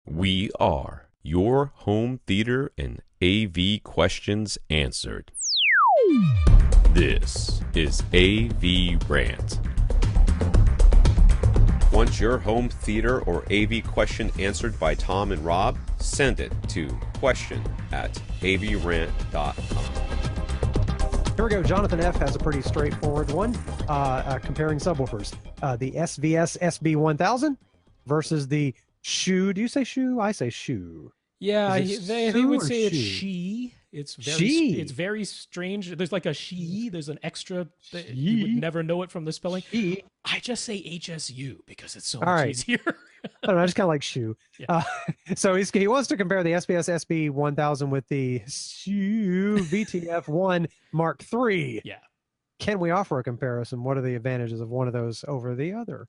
We are your home theater and AV questions answered. This is AVRant. Want your home theater or AV question answered by Tom and Rob? Send it to question@avrant.com. Here we go. Jonathan F. has a pretty straightforward one comparing subwoofers. The SVS SB-1000 versus the SHU. Do you say SHU? I say SHU. Yeah, he would say it's she. she. It's very, She. it's very strange. There's like a she. There's an extra. You would She. never know it from the spelling. She. I just say HSU because it's so All much right. easier. I don't know. I just kind of like SHU. Yeah. So he wants to compare the SVS SB-1000 with the HSU VTF-1 Mk3. Yeah. Can we offer a comparison? What are the advantages of one of those over the other?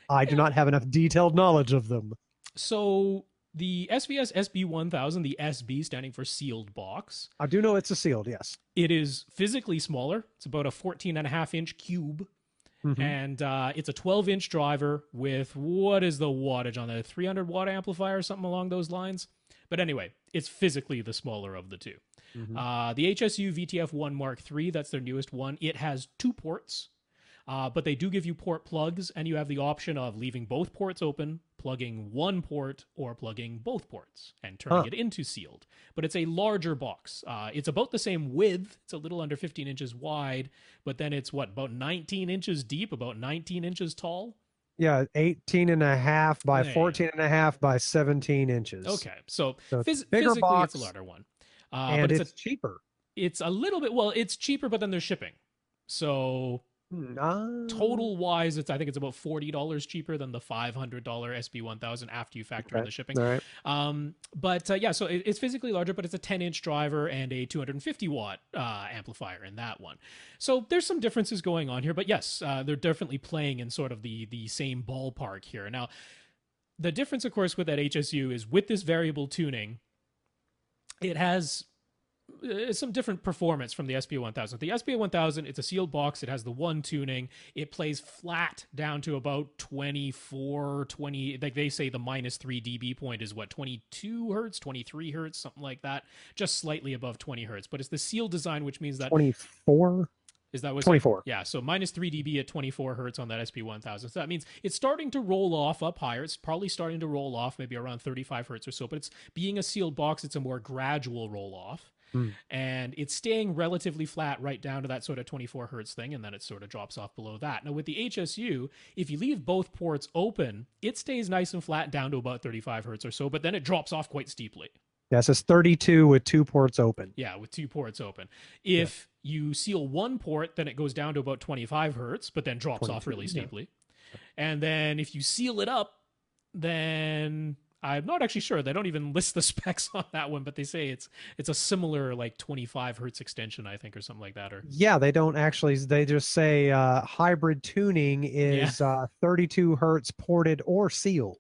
I do not have enough detailed knowledge of them. So the SVS SB-1000, the SB standing for sealed box. I do know it's a sealed, yes. It is physically smaller. It's about a 14.5-inch cube. Mhm. And it's a 12-inch driver with, what is the wattage on that? 300 watt amplifier, something along those lines. But anyway, it's physically the smaller of the two. Mhm. The HSU VTF-1 Mk3, that's their newest one. It has 2 ports, but they do give you port plugs, and you have the option of leaving both ports open, plugging one port, or plugging both ports and turning it into sealed. But it's a larger box. It's about the same width. It's a little under 15 inches wide, but then it's about 19 inches deep, about 19 inches tall. Yeah, 18.5 by There you go. 14.5 by 17 inches. Okay, so So it's a bigger physically box, it's a larger one. and But it's cheaper. it's a little bit, well, it's cheaper, but then there's shipping. So total wise, I think it's about $40 cheaper than the $500 SB-1000 after you factor in the shipping. All right. Yeah, so it's physically larger, but it's a 10-inch driver and a 250 watt amplifier in that one. So there's some differences going on here, but yes, they're definitely playing in sort of the same ballpark here. Now, the difference, of course, with that HSU is with this variable tuning, it has some different performance from the SB-1000. The SB-1000, it's a sealed box. It has the one tuning. It plays flat down to about 24, 20. Like they say the -3 dB point is what, 22 hertz, 23 hertz, something like that. Just slightly above 20 hertz. But it's the sealed design, which means that 24? is that what 24. Yeah, so -3 dB at 24 hertz on that SB-1000. So that means it's starting to roll off up higher. It's probably starting to roll off maybe around 35 hertz or so. But it's being a sealed box, it's a more gradual roll off. And it's staying relatively flat right down to that sort of 24 hertz thing, and then it sort of drops off below that. Now, with the HSU, if you leave both ports open, it stays nice and flat down to about 35 hertz or so, but then it drops off quite steeply. Yeah, it says 32 with 2 ports open. Yeah, with 2 ports open. If you seal one port, then it goes down to about 25 hertz, but then drops off really steeply. And then if you seal it up, then I'm not actually sure. They don't even list the specs on that one, but they say it's a similar like 25 hertz extension, I think, or something like that. Or Yeah, they don't actually. They just say hybrid tuning is 32 hertz ported or sealed.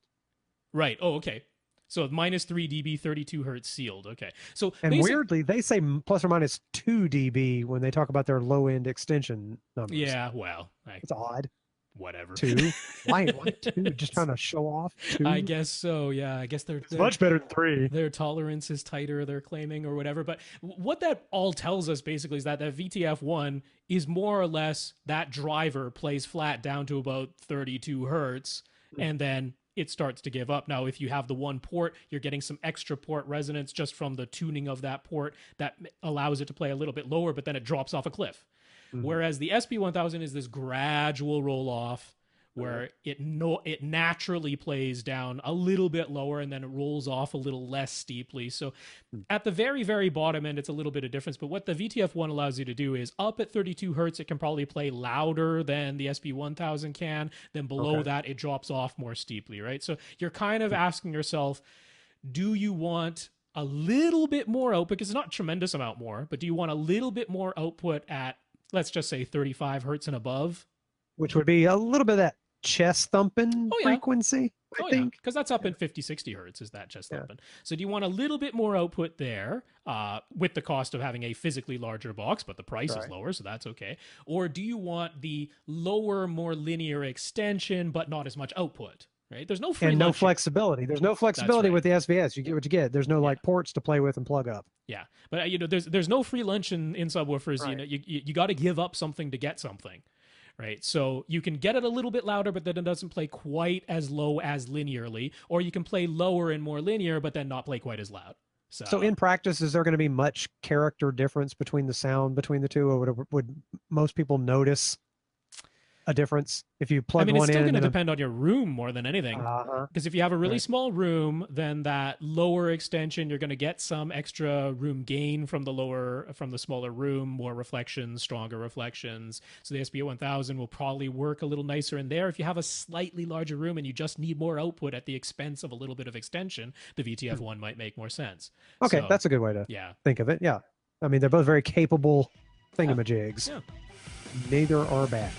Right. Oh, okay. So -3 dB, 32 hertz sealed. Okay. So And weirdly, they say plus or minus 2 dB when they talk about their low end extension numbers. Yeah. Well, It's odd. whatever. 2? Why 2? Just trying to show off 2? I guess so. Yeah. I guess It's much better than 3. their tolerance is tighter, they're claiming, or whatever. But what that all tells us basically is that VTF-1 is more or less that driver plays flat down to about 32 hertz, and then it starts to give up. Now, if you have the one port, you're getting some extra port resonance just from the tuning of that port that allows it to play a little bit lower, but then it drops off a cliff. Whereas the SB-1000 is this gradual roll off where it naturally plays down a little bit lower and then it rolls off a little less steeply. So at the very, very bottom end, it's a little bit of difference. But what the VTF-1 allows you to do is up at 32 hertz, it can probably play louder than the SB-1000 can. Then below that, it drops off more steeply, right? So you're kind of asking yourself, do you want a little bit more output? Because it's not a tremendous amount more, but do you want a little bit more output at, let's just say 35 hertz and above? Which would be a little bit of that chest thumping frequency, I think. Because that's up in 50, 60 hertz is that chest thumping. So do you want a little bit more output there with the cost of having a physically larger box, but the price is lower, so that's okay? Or do you want the lower, more linear extension, but not as much output? right? There's no free and no lunch here. flexibility. There's no flexibility right. with the SVS. You get what you get. There's no like ports to play with and plug up. Yeah, but there's no free lunch in subwoofers. Right. You got to give up something to get something, right? So you can get it a little bit louder, but then it doesn't play quite as low as linearly, or you can play lower and more linear, but then not play quite as loud. So in practice, is there going to be much character difference between the sound between the two, or would most people notice a difference if you plug one in? It's still going to depend on your room more than anything. Uh-huh. Because if you have a really small room, then that lower extension, you're going to get some extra room gain from the smaller room, more reflections, stronger reflections. So the SB-1000 will probably work a little nicer in there. If you have a slightly larger room and you just need more output at the expense of a little bit of extension, the VTF-1 might make more sense. Okay, So, that's a good way to yeah. think of it. Yeah. I mean, they're both very capable thingamajigs. Yeah. Neither are bad.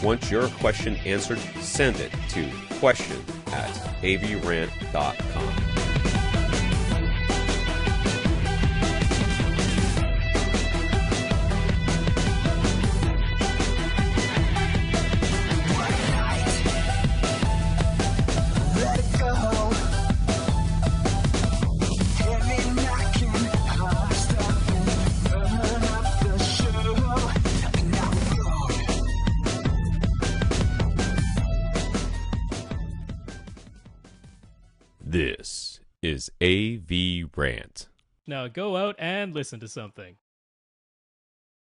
Want your question answered? Send it to question@avrant.com. This is AVRant. Now go out and listen to something.